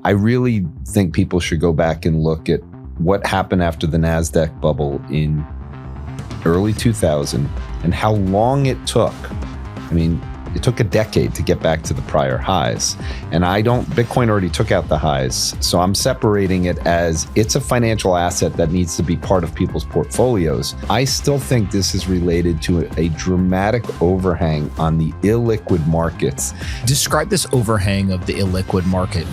I really think people should go back and look at what happened after the NASDAQ bubble in early 2000 and how long it took. I mean, it took a decade to get back to the prior highs. And Bitcoin already took out the highs. So I'm separating it as it's a financial asset that needs to be part of people's portfolios. I still think this is related to a dramatic overhang on the illiquid markets. Describe this overhang of the illiquid market.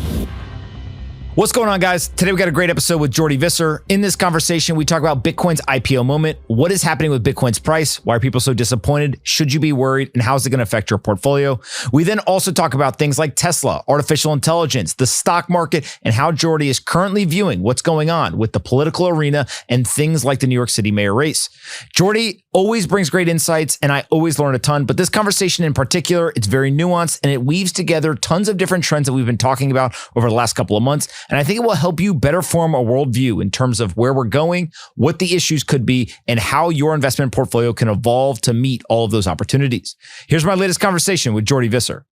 What's going on, guys? Today we got a great episode with Jordi Visser. In this conversation, we talk about Bitcoin's IPO moment, what is happening with Bitcoin's price, why are people so disappointed, should you be worried, and how is it going to affect your portfolio? We then also talk about things like Tesla, artificial intelligence, the stock market, and how Jordi is currently viewing what's going on with the political arena and things like the New York City mayor race. Jordi always brings great insights, and I always learn a ton, but this conversation in particular, it's very nuanced, and it weaves together tons of different trends that we've been talking about over the last couple of months. And I think it will help you better form a worldview in terms of where we're going, what the issues could be, and how your investment portfolio can evolve to meet all of those opportunities. Here's my latest conversation with Jordi Visser.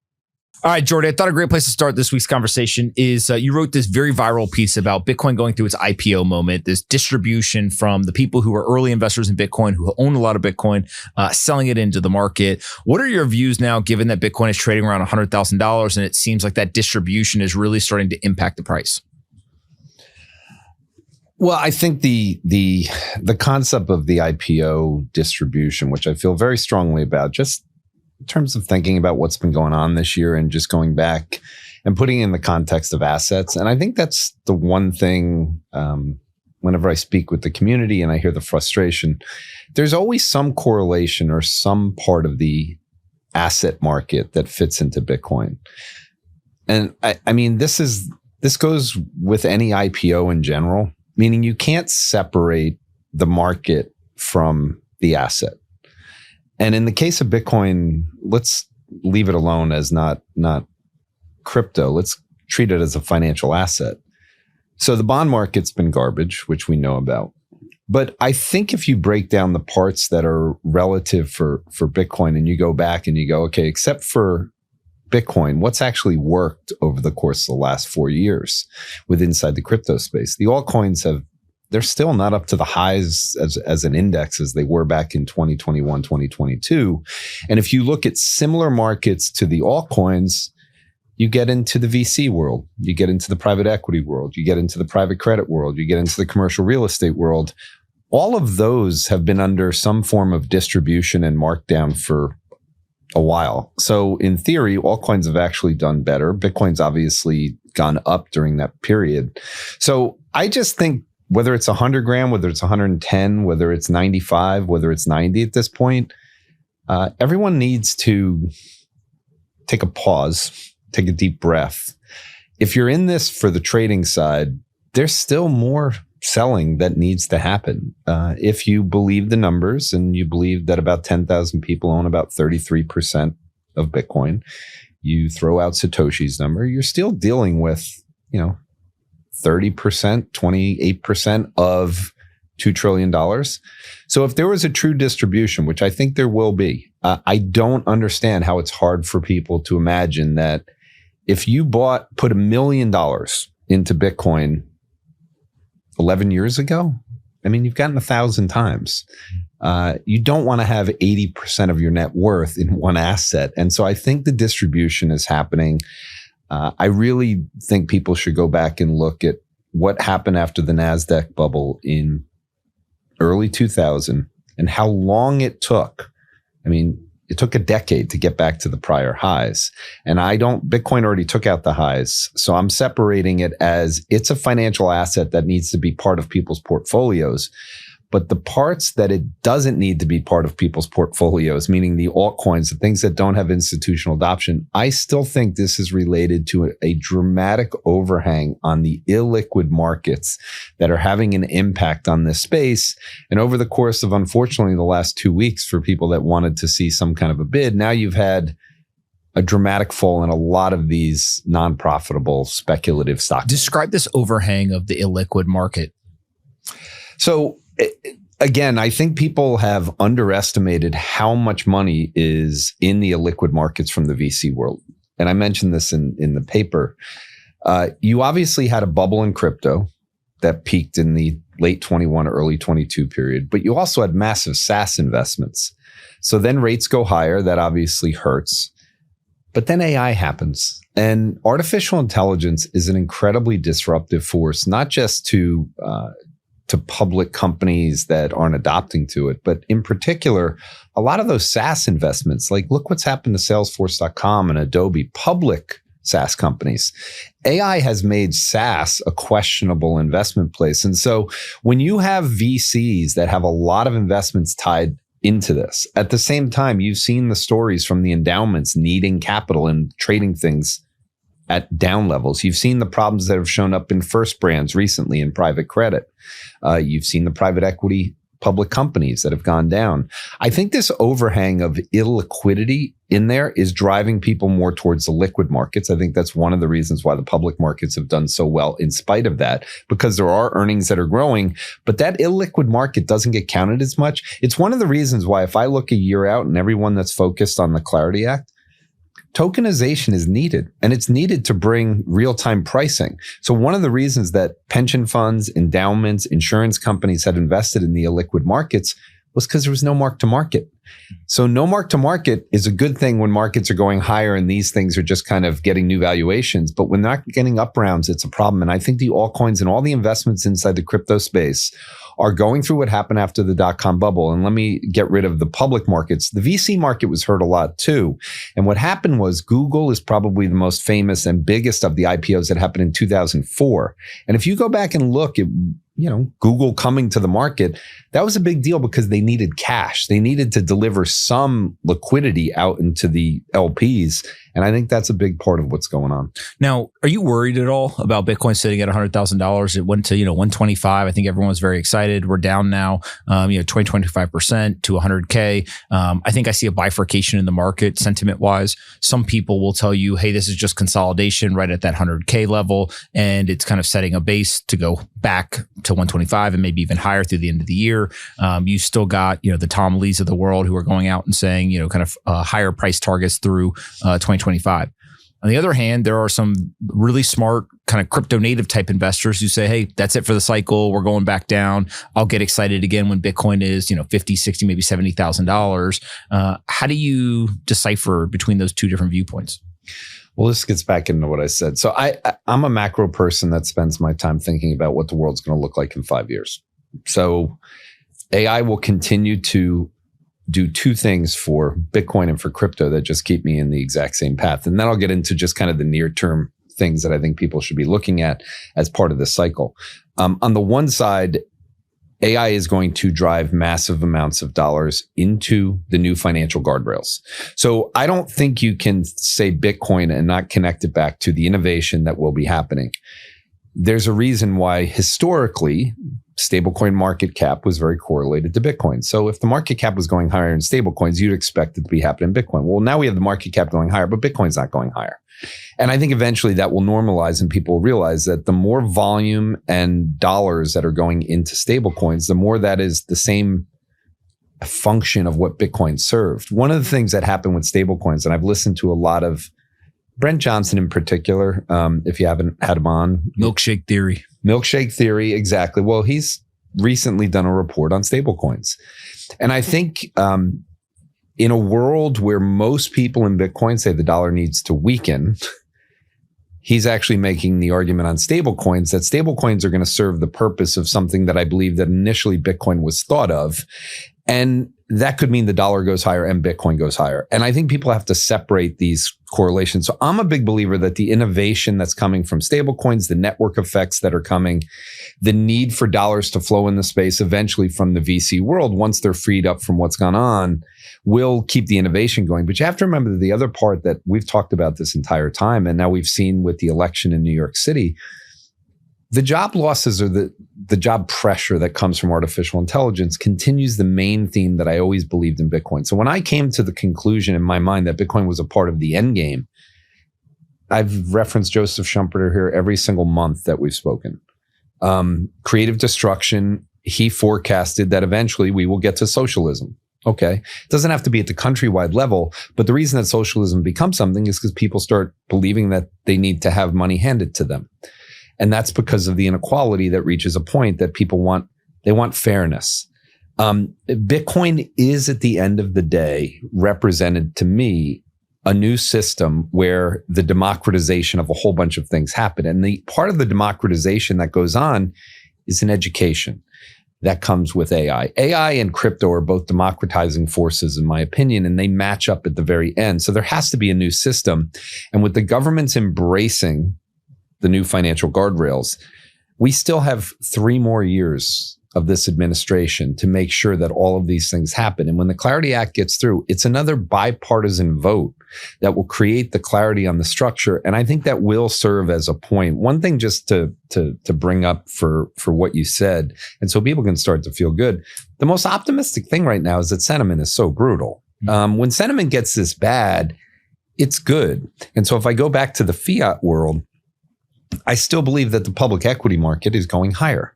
All right, Jordi, I thought a great place to start this week's conversation is you wrote this very viral piece about Bitcoin going through its IPO moment, this distribution from the people who are early investors in Bitcoin, who own a lot of Bitcoin, selling it into the market. What are your views now, given that Bitcoin is trading around $100,000 and it seems like that distribution is really starting to impact the price? Well, I think the concept of the IPO distribution, which I feel very strongly about, just in terms of thinking about what's been going on this year and just going back and putting it in the context of assets. And I think that's the one thing, whenever I speak with the community and I hear the frustration, there's always some correlation or some part of the asset market that fits into Bitcoin. And I mean, this goes with any IPO in general, meaning you can't separate the market from the asset. And in the case of Bitcoin, let's leave it alone as not crypto. Let's treat it as a financial asset. So the bond market's been garbage, which we know about. But I think if you break down the parts that are relative for Bitcoin and you go back and you go, okay, except for Bitcoin, what's actually worked over the course of the last 4 years inside the crypto space? The altcoins they're still not up to the highs as an index as they were back in 2021, 2022. And if you look at similar markets to the altcoins, you get into the VC world, you get into the private equity world, you get into the private credit world, you get into the commercial real estate world. All of those have been under some form of distribution and markdown for a while. So in theory, altcoins have actually done better. Bitcoin's obviously gone up during that period. So I just think whether it's 100 grand, whether it's 110, whether it's 95, whether it's 90 at this point, everyone needs to take a pause, take a deep breath. If you're in this for the trading side, there's still more selling that needs to happen. If you believe the numbers and you believe that about 10,000 people own about 33% of Bitcoin, you throw out Satoshi's number, you're still dealing with, 30%, 28% of $2 trillion. So if there was a true distribution, which I think there will be, I don't understand how it's hard for people to imagine that if you put $1 million into Bitcoin 11 years ago, I mean, you've gotten 1,000 times. You don't want to have 80% of your net worth in one asset. And so I think the distribution is happening. I really think people should go back and look at what happened after the NASDAQ bubble in early 2000 and how long it took. I mean, it took a decade to get back to the prior highs. And Bitcoin already took out the highs. So I'm separating it as it's a financial asset that needs to be part of people's portfolios. But the parts that it doesn't need to be part of people's portfolios, meaning the altcoins, the things that don't have institutional adoption, I still think this is related to a dramatic overhang on the illiquid markets that are having an impact on this space. And over the course of, unfortunately, the last 2 weeks, for people that wanted to see some kind of a bid, now you've had a dramatic fall in a lot of these non-profitable speculative stocks. Describe this overhang of the illiquid market. So again, I think people have underestimated how much money is in the illiquid markets from the VC world. And I mentioned this in the paper. You obviously had a bubble in crypto that peaked in the late 21, early 22 period, but you also had massive SaaS investments. So then rates go higher. That obviously hurts. But then AI happens. And artificial intelligence is an incredibly disruptive force, not just to public companies that aren't adopting to it, but in particular, a lot of those SaaS investments, like look what's happened to Salesforce.com and Adobe, public SaaS companies. AI has made SaaS a questionable investment place. And so when you have VCs that have a lot of investments tied into this, at the same time, you've seen the stories from the endowments needing capital and trading things at down levels. You've seen the problems that have shown up in first brands recently in private credit. You've seen the private equity public companies that have gone down. I think this overhang of illiquidity in there is driving people more towards the liquid markets. I think that's one of the reasons why the public markets have done so well in spite of that, because there are earnings that are growing, but that illiquid market doesn't get counted as much. It's one of the reasons why if I look a year out and everyone that's focused on the Clarity Act, tokenization is needed, and it's needed to bring real-time pricing. So one of the reasons that pension funds, endowments, insurance companies had invested in the illiquid markets was because there was no mark to market. So no mark to market is a good thing when markets are going higher and these things are just kind of getting new valuations. But when they're not getting up rounds, it's a problem. And I think the altcoins and all the investments inside the crypto space are going through what happened after the dot-com bubble. And let me get rid of the public markets. The VC market was hurt a lot too. And what happened was Google is probably the most famous and biggest of the IPOs that happened in 2004. And if you go back and look at, Google coming to the market, that was a big deal because they needed cash. They needed to deliver some liquidity out into the LPs. And I think that's a big part of what's going on. Now, are you worried at all about Bitcoin sitting at $100,000? It went to, 125. I think everyone was very excited. We're down now, 25% to 100K. I think I see a bifurcation in the market sentiment wise. Some people will tell you, hey, this is just consolidation right at that 100K level. And it's kind of setting a base to go back to 125 and maybe even higher through the end of the year. You still got, the Tom Lees of the world who are going out and saying, kind of higher price targets through 2025. On the other hand, there are some really smart kind of crypto native type investors who say, hey, that's it for the cycle. We're going back down. I'll get excited again when Bitcoin is, 50, 60, maybe $70,000. How do you decipher between those two different viewpoints? Well, this gets back into what I said. So I'm a macro person that spends my time thinking about what the world's going to look like in 5 years. So AI will continue to do two things for Bitcoin and for crypto that just keep me in the exact same path. And then I'll get into just kind of the near term things that I think people should be looking at as part of this cycle. On the one side, AI is going to drive massive amounts of dollars into the new financial guardrails. So I don't think you can say Bitcoin and not connect it back to the innovation that will be happening. There's a reason why historically stablecoin market cap was very correlated to Bitcoin. So if the market cap was going higher in stablecoins, you'd expect it to be happening in Bitcoin. Well, now we have the market cap going higher, but Bitcoin's not going higher. And I think eventually that will normalize and people realize that the more volume and dollars that are going into stablecoins, the more that is the same function of what Bitcoin served. One of the things that happened with stablecoins, and I've listened to a lot of Brent Johnson in particular, if you haven't had him on. Milkshake theory, exactly. Well, he's recently done a report on stablecoins. And I think in a world where most people in Bitcoin say the dollar needs to weaken, he's actually making the argument on stablecoins that stablecoins are going to serve the purpose of something that I believe that initially Bitcoin was thought of. And that could mean the dollar goes higher and Bitcoin goes higher. And I think people have to separate these correlations. So I'm a big believer that the innovation that's coming from stablecoins, the network effects that are coming, the need for dollars to flow in the space eventually from the VC world, once they're freed up from what's gone on, will keep the innovation going. But you have to remember that the other part that we've talked about this entire time, and now we've seen with the election in New York City, the job losses or the job pressure that comes from artificial intelligence continues the main theme that I always believed in Bitcoin. So when I came to the conclusion in my mind that Bitcoin was a part of the end game, I've referenced Joseph Schumpeter here every single month that we've spoken. Creative destruction, he forecasted that eventually we will get to socialism. Okay. It doesn't have to be at the countrywide level, but the reason that socialism becomes something is because people start believing that they need to have money handed to them. And that's because of the inequality that reaches a point that people want. They want fairness. Bitcoin is, at the end of the day, represented to me a new system where the democratization of a whole bunch of things happen. And the part of the democratization that goes on is in education. That comes with AI. AI and crypto are both democratizing forces, in my opinion, and they match up at the very end. So there has to be a new system. And with the government's embracing the new financial guardrails, we still have 3 more years of this administration to make sure that all of these things happen. And when the Clarity Act gets through, it's another bipartisan vote that will create the clarity on the structure. And I think that will serve as a point. One thing just to bring up for what you said, and so people can start to feel good. The most optimistic thing right now is that sentiment is so brutal. When sentiment gets this bad, it's good. And so if I go back to the fiat world, I still believe that the public equity market is going higher.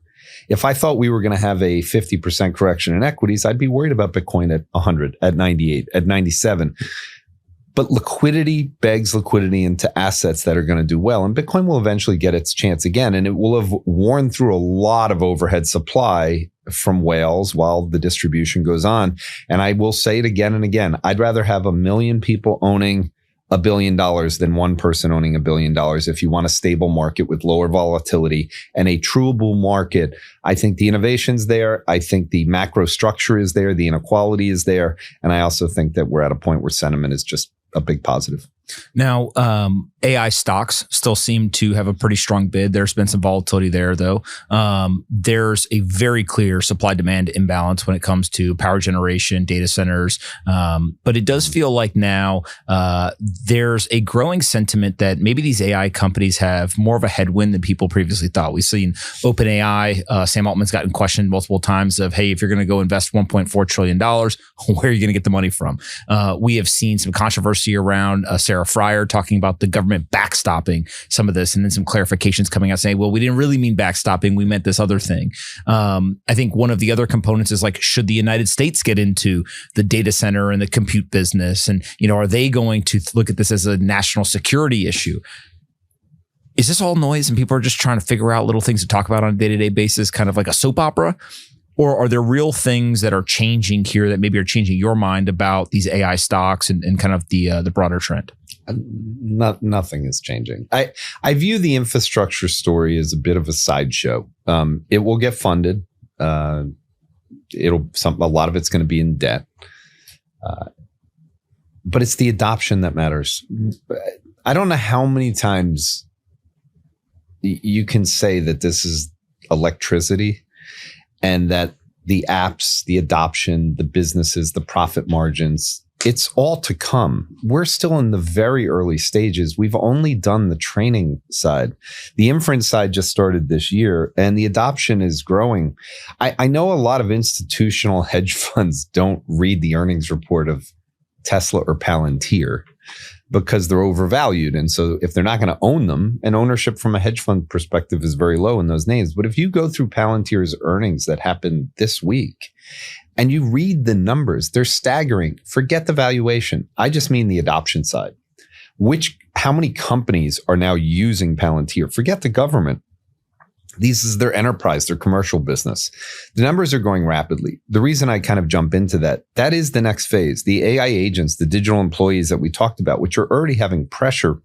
If I thought we were going to have a 50% correction in equities, I'd be worried about Bitcoin at 100, at 98, at 97. But liquidity begs liquidity into assets that are going to do well. And Bitcoin will eventually get its chance again. And it will have worn through a lot of overhead supply from whales while the distribution goes on. And I will say it again and again. I'd rather have 1 million people owning $1 billion than one person owning $1 billion. If you want a stable market with lower volatility and a true bull market, I think the innovation's there. I think the macro structure is there. The inequality is there. And I also think that we're at a point where sentiment is just a big positive. Now, AI stocks still seem to have a pretty strong bid. There's been some volatility there, though. There's a very clear supply-demand imbalance when it comes to power generation, data centers. But it does feel like now there's a growing sentiment that maybe these AI companies have more of a headwind than people previously thought. We've seen OpenAI, Sam Altman's gotten questioned multiple times of, hey, if you're going to go invest $1.4 trillion, where are you going to get the money from? We have seen some controversy around Sarah Fryer talking about the government backstopping some of this, and then some clarifications coming out saying, well, we didn't really mean backstopping, we meant this other thing. I think one of the other components is like, should the United States get into the data center and the compute business? And, are they going to look at this as a national security issue? Is this all noise and people are just trying to figure out little things to talk about on a day-to-day basis, kind of like a soap opera? Or are there real things that are changing here that maybe are changing your mind about these AI stocks and kind of the broader trend? Nothing is changing. I view the infrastructure story as a bit of a sideshow. It will get funded. A lot of it's going to be in debt. But it's the adoption that matters. I don't know how many times you can say that this is electricity and that the apps, the adoption, the businesses, the profit margins, it's all to come. We're still in the very early stages. We've only done the training side. The inference side just started this year, and the adoption is growing. I know a lot of institutional hedge funds don't read the earnings report of Tesla or Palantir because they're overvalued. And so if they're not going to own them, and ownership from a hedge fund perspective is very low in those names. But if you go through Palantir's earnings that happened this week and you read the numbers, they're staggering. Forget the valuation. I just mean the adoption side. How many companies are now using Palantir? Forget the government. This is their enterprise, their commercial business. The numbers are going rapidly. The reason I kind of jump into that is the next phase. The AI agents, the digital employees that we talked about, which are already having pressure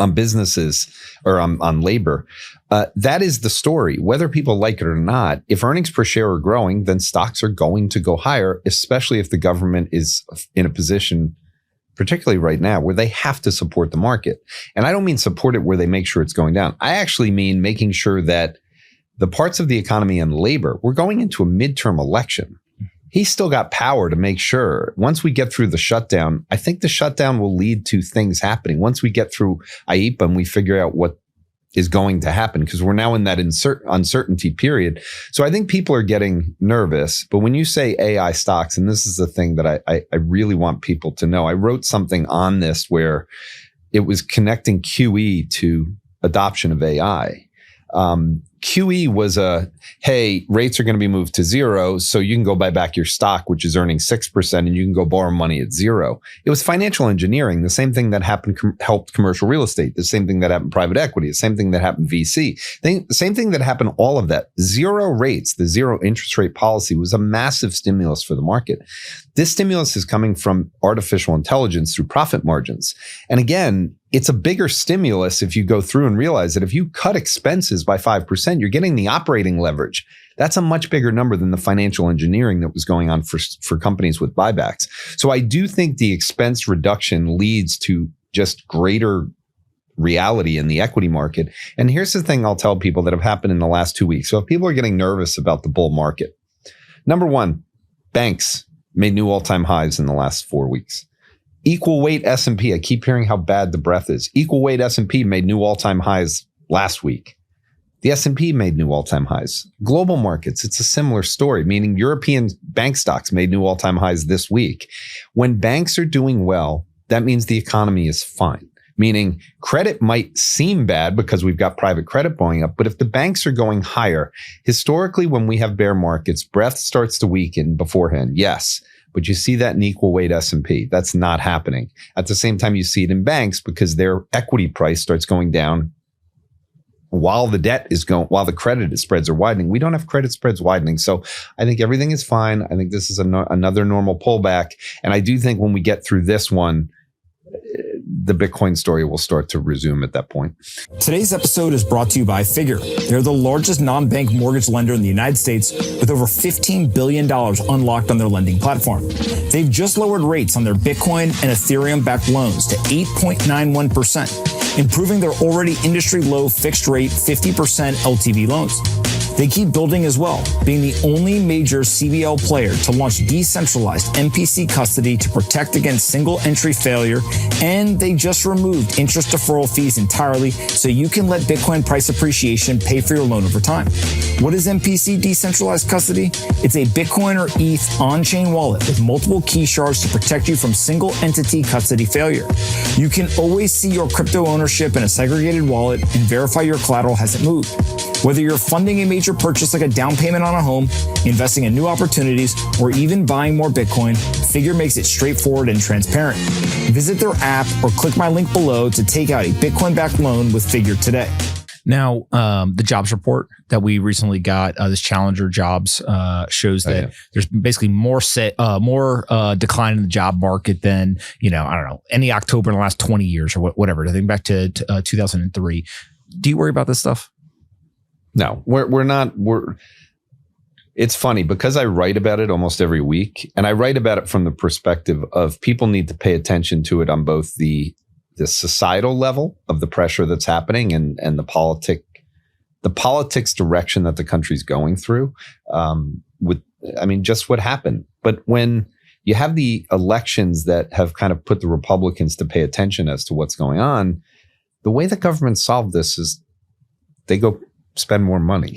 on businesses or on labor. That is the story. Whether people like it or not, if earnings per share are growing, then stocks are going to go higher, especially if the government is in a position, particularly right now, where they have to support the market. And I don't mean support it where they make sure it's going down. I actually mean making sure that the parts of the economy and labor, we're going into a midterm election. He's still got power to make sure once we get through the shutdown, I think the shutdown will lead to things happening. Once we get through IEPA and we figure out what is going to happen, because we're now in that uncertainty period. So I think people are getting nervous. But when you say AI stocks, and this is the thing that I really want people to know, I wrote something on this where it was connecting QE to adoption of AI. QE was hey, rates are going to be moved to zero, so you can go buy back your stock, which is earning 6%, and you can go borrow money at zero. It was financial engineering, the same thing that happened, helped commercial real estate, the same thing that happened private equity, the same thing that happened VC, the same thing that happened all of that. Zero rates, the zero interest rate policy was a massive stimulus for the market. This stimulus is coming from artificial intelligence through profit margins. And again, it's a bigger stimulus if you go through and realize that if you cut expenses by 5%, you're getting the operating leverage. That's a much bigger number than the financial engineering that was going on for companies with buybacks. So I do think the expense reduction leads to just greater reality in the equity market. And here's the thing I'll tell people that have happened in the last 2 weeks. So if people are getting nervous about the bull market, number one, banks made new all-time highs in the last 4 weeks. Equal weight S&P, I keep hearing how bad the breath is. Equal weight S&P made new all-time highs last week. The S&P made new all-time highs. Global markets, it's a similar story, meaning European bank stocks made new all-time highs this week. When banks are doing well, that means the economy is fine. Meaning credit might seem bad because we've got private credit going up, but if the banks are going higher, historically when we have bear markets, breath starts to weaken beforehand, yes. But you see that in equal weight S&P. That's not happening. At the same time, you see it in banks because their equity price starts going down while the debt is going, while the credit spreads are widening. We don't have credit spreads widening. So I think everything is fine. I think this is another normal pullback. And I do think when we get through this one, the Bitcoin story will start to resume at that point. Today's episode is brought to you by Figure. They're the largest non-bank mortgage lender in the United States with over $15 billion unlocked on their lending platform. They've just lowered rates on their Bitcoin and Ethereum-backed loans to 8.91%, improving their already industry-low fixed-rate 50% LTV loans. They keep building as well, being the only major CBL player to launch decentralized MPC custody to protect against single entry failure. And they just removed interest deferral fees entirely so you can let Bitcoin price appreciation pay for your loan over time. What is MPC decentralized custody? It's a Bitcoin or ETH on-chain wallet with multiple key shards to protect you from single entity custody failure. You can always see your crypto ownership in a segregated wallet and verify your collateral hasn't moved. Whether you're funding a major purchase like a down payment on a home, investing in new opportunities, or even buying more Bitcoin, Figure makes it straightforward and transparent. Visit their app or click my link below to take out a Bitcoin-backed loan with Figure today. Now, the jobs report that we recently got, this Challenger Jobs, shows that there's basically more decline in the job market than, I don't know, any October in the last 20 years or whatever. I think back to 2003. Do you worry about this stuff? No, we're not. It's funny because I write about it almost every week, and I write about it from the perspective of people need to pay attention to it on both the societal level of the pressure that's happening and the politics direction that the country's going through. Just what happened. But when you have the elections that have kind of put the Republicans to pay attention as to what's going on, the way the government solved this is they go spend more money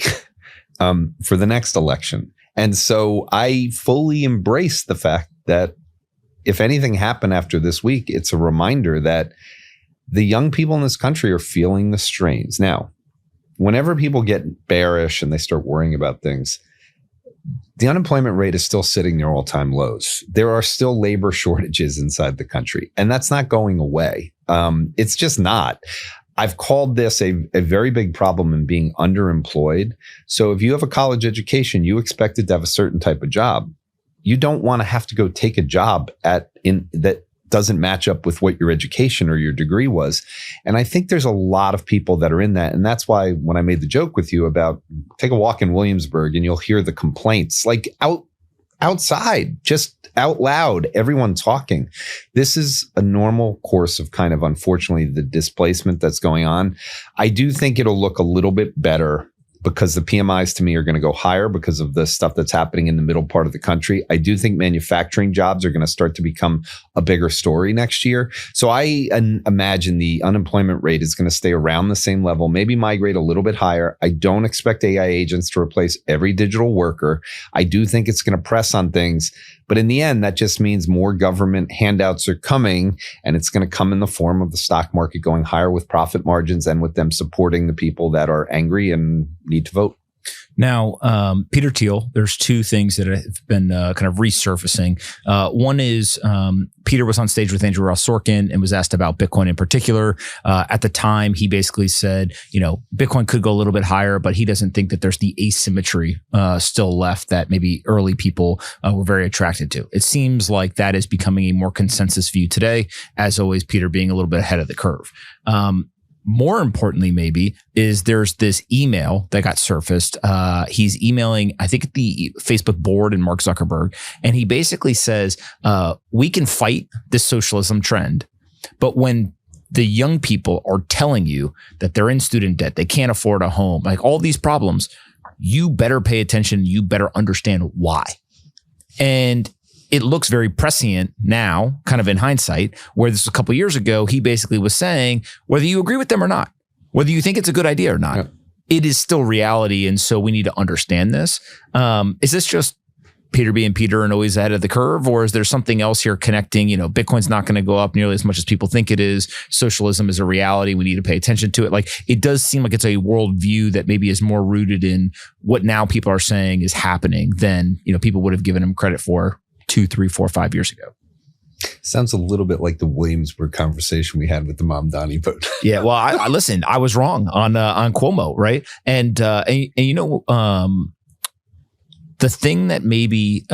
for the next election. And so I fully embrace the fact that if anything happened after this week, it's a reminder that the young people in this country are feeling the strains. Now, whenever people get bearish and they start worrying about things, the unemployment rate is still sitting near all-time lows. There are still labor shortages inside the country, and that's not going away. It's just not. I've called this a very big problem in being underemployed. So if you have a college education, you expected to have a certain type of job. You don't want to have to go take a job that doesn't match up with what your education or your degree was. And I think there's a lot of people that are in that. And that's why when I made the joke with you about take a walk in Williamsburg and you'll hear the complaints like outside, just out loud, everyone talking. This is a normal course of kind of, unfortunately, the displacement that's going on. I do think it'll look a little bit better because the PMIs to me are going to go higher because of the stuff that's happening in the middle part of the country. I do think manufacturing jobs are going to start to become a bigger story next year. So I imagine the unemployment rate is going to stay around the same level, maybe migrate a little bit higher. I don't expect AI agents to replace every digital worker. I do think it's going to press on things, But in the end, that just means more government handouts are coming, and it's going to come in the form of the stock market going higher with profit margins and with them supporting the people that are angry and need to vote. Now, Peter Thiel, there's two things that have been kind of resurfacing. One is Peter was on stage with Andrew Ross Sorkin and was asked about Bitcoin in particular. At the time, he basically said, Bitcoin could go a little bit higher, but he doesn't think that there's the asymmetry still left that maybe early people were very attracted to. It seems like that is becoming a more consensus view today. As always, Peter being a little bit ahead of the curve. More importantly, maybe, is there's this email that got surfaced. He's emailing, I think, the Facebook board and Mark Zuckerberg. And he basically says, we can fight this socialism trend. But when the young people are telling you that they're in student debt, they can't afford a home, like all these problems, you better pay attention. You better understand why. And it looks very prescient now, kind of in hindsight, where this was a couple of years ago, he basically was saying, whether you agree with them or not, whether you think it's a good idea or not, it is still reality. And so we need to understand this. Is this just Peter being Peter and always ahead of the curve? Or is there something else here connecting? Bitcoin's not going to go up nearly as much as people think it is. Socialism is a reality. We need to pay attention to it. Like, it does seem like it's a worldview that maybe is more rooted in what now people are saying is happening than, people would have given him credit for 2, 3, 4, 5 years ago. Sounds a little bit like the Williamsburg conversation we had with the Mamdani vote. Yeah, well, I listened. I was wrong on Cuomo, right? And the thing that maybe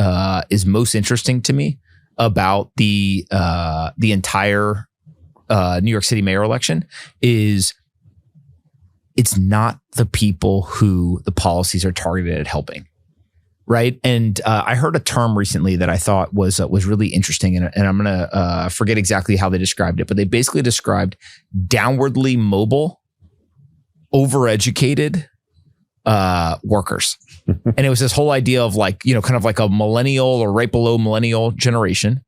is most interesting to me about the entire New York City mayor election is it's not the people who the policies are targeted at helping. Right. And I heard a term recently that I thought was really interesting. And I'm going to forget exactly how they described it, but they basically described downwardly mobile, overeducated workers. And it was this whole idea of kind of like a millennial or right below millennial generation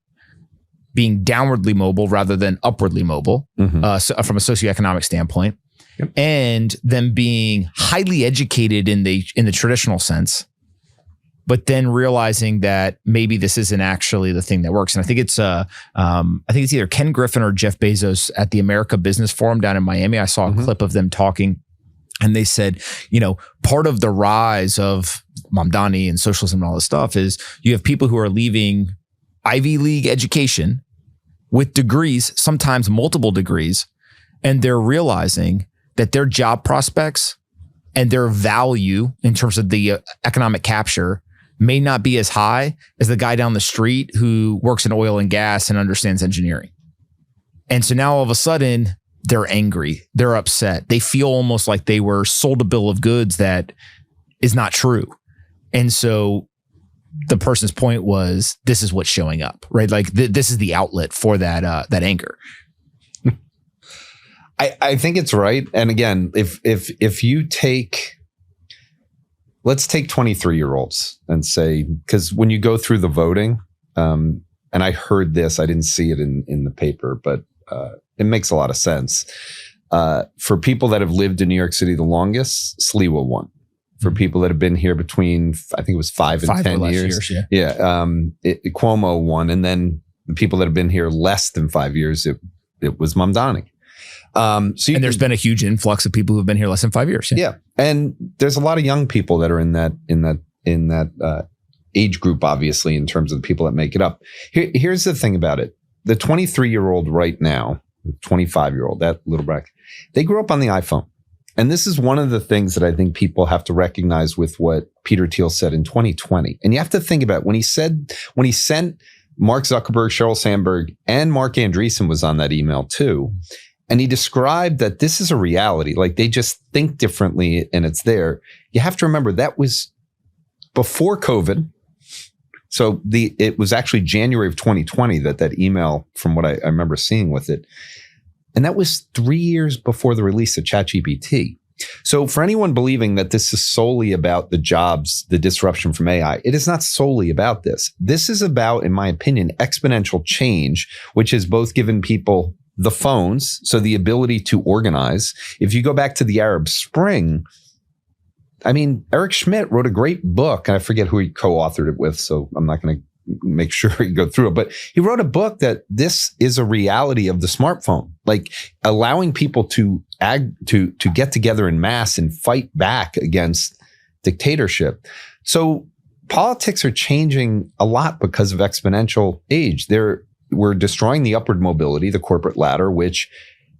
being downwardly mobile rather than upwardly mobile so from a socioeconomic standpoint. Yep. And them being highly educated in the traditional sense, but then realizing that maybe this isn't actually the thing that works. And I think it's either Ken Griffin or Jeff Bezos at the America Business Forum down in Miami. I saw a clip of them talking, and they said, part of the rise of Mamdani and socialism and all this stuff is you have people who are leaving Ivy League education with degrees, sometimes multiple degrees, and they're realizing that their job prospects and their value in terms of the economic capture may not be as high as the guy down the street who works in oil and gas and understands engineering. And so now all of a sudden they're angry, they're upset. They feel almost like they were sold a bill of goods that is not true. And so the person's point was, this is what's showing up, right? Like this is the outlet for that anger. I think it's right. And again, if you take, let's take 23-year-olds and say, because when you go through the voting, and I heard this, I didn't see it in the paper, but it makes a lot of sense. For people that have lived in New York City the longest, Sliwa won. For people that have been here between, I think it was 5 and 10 years. Cuomo won. And then the people that have been here less than 5 years, it was Mamdani. And there's been a huge influx of people who have been here less than 5 years. Yeah. And there's a lot of young people that are in that age group, obviously, in terms of the people that make it up. Here's the thing about it. The 23-year-old right now, the 25-year-old, that little bracket, they grew up on the iPhone. And this is one of the things that I think people have to recognize with what Peter Thiel said in 2020. And you have to think about when he sent Mark Zuckerberg, Sheryl Sandberg, and Mark Andreessen was on that email too. And he described that this is a reality. Like they just think differently and it's there. You have to remember that was before COVID. So it was actually January of 2020 that email, from what I remember seeing with it. And that was 3 years before the release of ChatGPT. So for anyone believing that this is solely about the jobs, the disruption from AI, it is not solely about this. This is about, in my opinion, exponential change, which has both given people the phones, so the ability to organize. If you go back to the Arab Spring, I mean, Eric Schmidt wrote a great book, and I forget who he co-authored it with, so I'm not going to make sure you go through it. But he wrote a book that this is a reality of the smartphone, like allowing people to get together in mass and fight back against dictatorship. So politics are changing a lot because of exponential age. We're destroying the upward mobility, the corporate ladder, which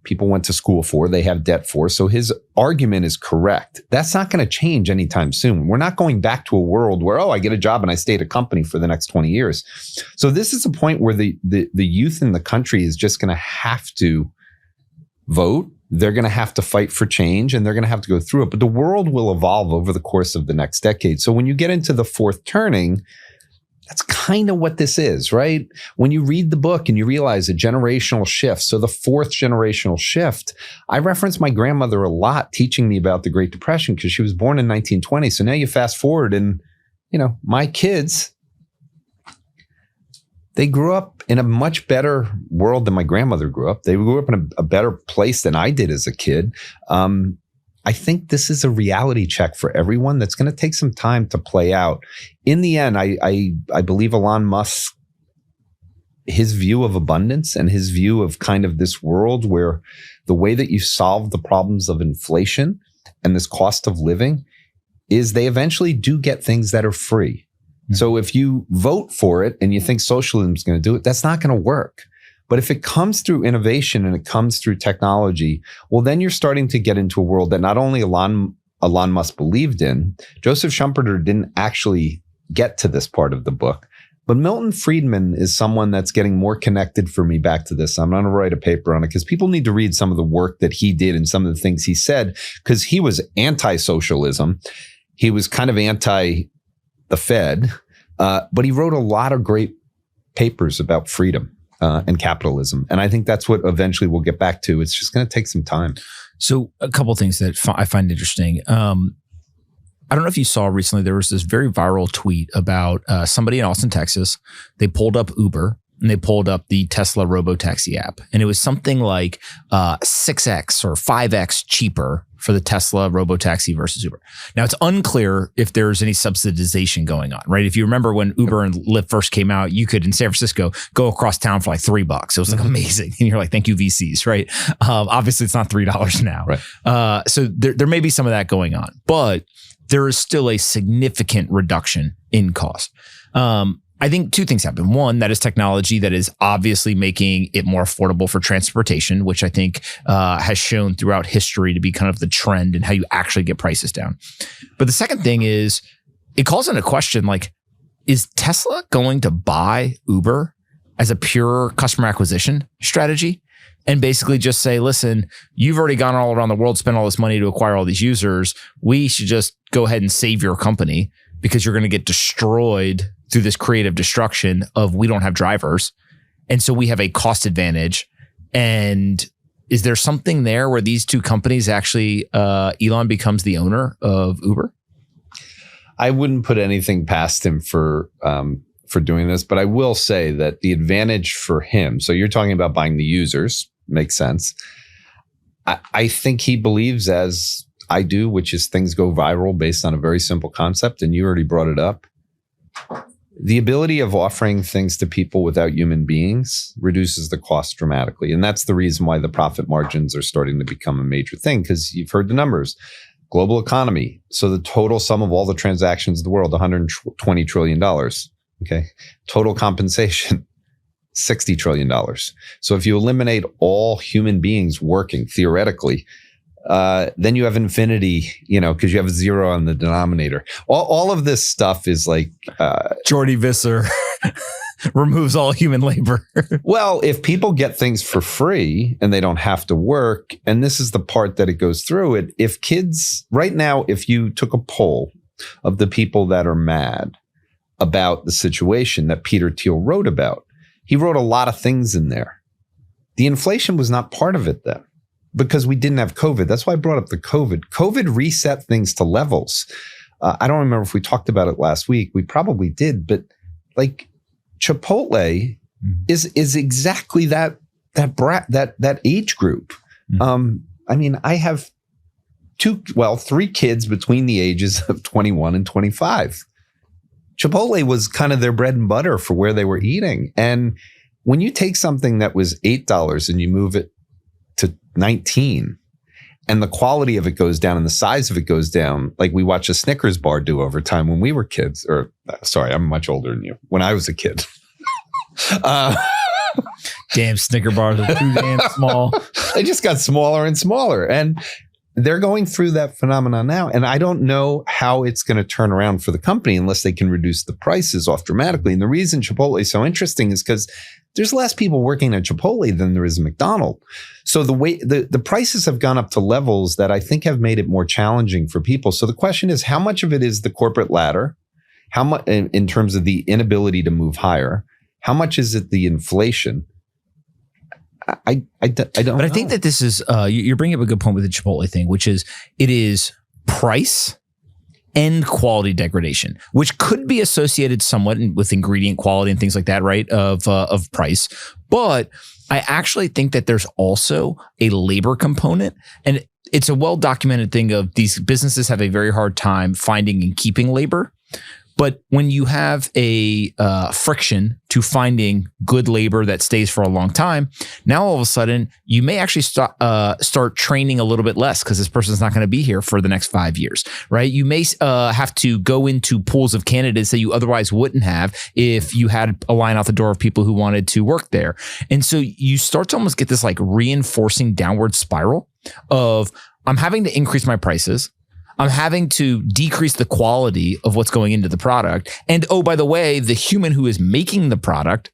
people went to school for, they have debt for. So his argument is correct. That's not going to change anytime soon. We're not going back to a world where, I get a job and I stay at a company for the next 20 years. So this is a point where the youth in the country is just going to have to vote. They're going to have to fight for change and they're going to have to go through it. But the world will evolve over the course of the next decade. So when you get into the fourth turning, that's kind of what this is, right? When you read the book and you realize a generational shift, so the fourth generational shift, I reference my grandmother a lot teaching me about the Great Depression because she was born in 1920. So now you fast forward and, my kids, they grew up in a much better world than my grandmother grew up. They grew up in a better place than I did as a kid. I think this is a reality check for everyone that's going to take some time to play out. In the end, I believe Elon Musk, his view of abundance and his view of kind of this world where the way that you solve the problems of inflation and this cost of living is they eventually do get things that are free. Mm-hmm. So if you vote for it and you think socialism is going to do it, that's not going to work. But if it comes through innovation and it comes through technology, well, then you're starting to get into a world that not only Elon Musk believed in. Joseph Schumpeter didn't actually get to this part of the book. But Milton Friedman is someone that's getting more connected for me back to this. I'm going to write a paper on it because people need to read some of the work that he did and some of the things he said, because he was anti-socialism. He was kind of anti the Fed, but he wrote a lot of great papers about freedom. And capitalism. And I think that's what eventually we'll get back to. It's just going to take some time. So a couple of things that I find interesting. I don't know if you saw recently, there was this very viral tweet about somebody in Austin, Texas. They pulled up Uber and they pulled up the Tesla robotaxi app. And it was something like 6x or 5x cheaper for the Tesla robotaxi versus Uber. Now, it's unclear if there's any subsidization going on, right? If you remember when Uber and Lyft first came out, you could, in San Francisco, go across town for like $3. It was like amazing. And you're like, thank you, VCs, right? Obviously, it's not $3 now. Right. So there may be some of that going on, but there is still a significant reduction in cost. I think two things happen. One, that is technology that is obviously making it more affordable for transportation, which I think has shown throughout history to be kind of the trend in how you actually get prices down. But the second thing is it calls into question, like, is Tesla going to buy Uber as a pure customer acquisition strategy and basically just say, listen, you've already gone all around the world, spent all this money to acquire all these users. We should just go ahead and save your company because you're going to get destroyed through this creative destruction of we don't have drivers. And so we have a cost advantage. And is there something there where these two companies actually, Elon becomes the owner of Uber? I wouldn't put anything past him for doing this, but I will say that the advantage for him, so you're talking about buying the users, makes sense. I think he believes, as I do, which is things go viral based on a very simple concept. And you already brought it up. The ability of offering things to people without human beings reduces the cost dramatically. And that's the reason why the profit margins are starting to become a major thing, because you've heard the numbers. Global economy. So the total sum of all the transactions in the world, $120 trillion. Okay. Total compensation, $60 trillion. So if you eliminate all human beings working theoretically, then you have infinity, because you have a zero on the denominator. All of this stuff is like Jordi Visser removes all human labor. Well, if people get things for free and they don't have to work, and this is the part that it goes through it. If kids right now, if you took a poll of the people that are mad about the situation that Peter Thiel wrote about, he wrote a lot of things in there. The inflation was not part of it then, because we didn't have COVID. That's why I brought up the COVID. COVID reset things to levels. I don't remember if we talked about it last week. We probably did, but like Chipotle is exactly that age group. I have 3 kids between the ages of 21 and 25. Chipotle was kind of their bread and butter for where they were eating. And when you take something that was $8 and you move it to 19, and the quality of it goes down and the size of it goes down, like we watched a Snickers bar do over time when we were kids, or sorry, I'm much older than you, when I was a kid. Damn Snicker bars are too damn small. They just got smaller and smaller. And they're going through that phenomenon now. And I don't know how it's going to turn around for the company unless they can reduce the prices off dramatically. And the reason Chipotle is so interesting is because there's less people working at Chipotle than there is at McDonald's. So the way the prices have gone up to levels that I think have made it more challenging for people. So the question is, how much of it is the corporate ladder? How much in terms of the inability to move higher? How much is it the inflation? I don't know. But I think that this is, you're bringing up a good point with the Chipotle thing, which is it is price and quality degradation, which could be associated somewhat with ingredient quality and things like that, right? Of price. But I actually think that there's also a labor component, and it's a well-documented thing of these businesses have a very hard time finding and keeping labor. But when you have a friction to finding good labor that stays for a long time, now all of a sudden you may actually start training a little bit less because this person's not going to be here for the next 5 years, right? You may have to go into pools of candidates that you otherwise wouldn't have if you had a line out the door of people who wanted to work there. And so you start to almost get this like reinforcing downward spiral of I'm having to increase my prices. I'm having to decrease the quality of what's going into the product. And oh, by the way, the human who is making the product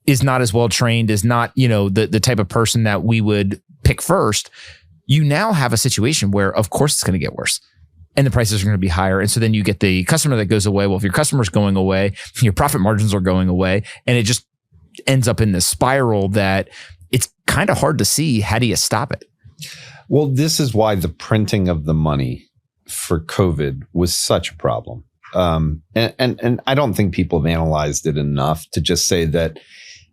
is not as well trained, is not, the type of person that we would pick first. You now have a situation where, of course, it's going to get worse and the prices are going to be higher. And so then you get the customer that goes away. Well, if your customer's going away, your profit margins are going away. And it just ends up in this spiral that it's kind of hard to see. How do you stop it? Well, this is why the printing of the money for COVID was such a problem. And I don't think people have analyzed it enough to just say that,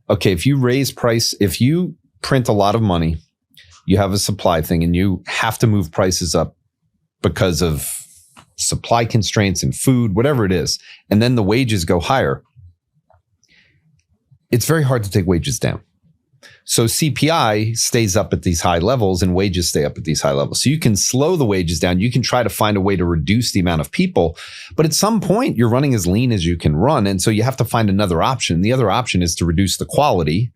okay, if you raise price, if you print a lot of money, you have a supply thing and you have to move prices up because of supply constraints and food, whatever it is, and then the wages go higher, it's very hard to take wages down. So CPI stays up at these high levels and wages stay up at these high levels. So you can slow the wages down. You can try to find a way to reduce the amount of people. But at some point, you're running as lean as you can run. And so you have to find another option. The other option is to reduce the quality,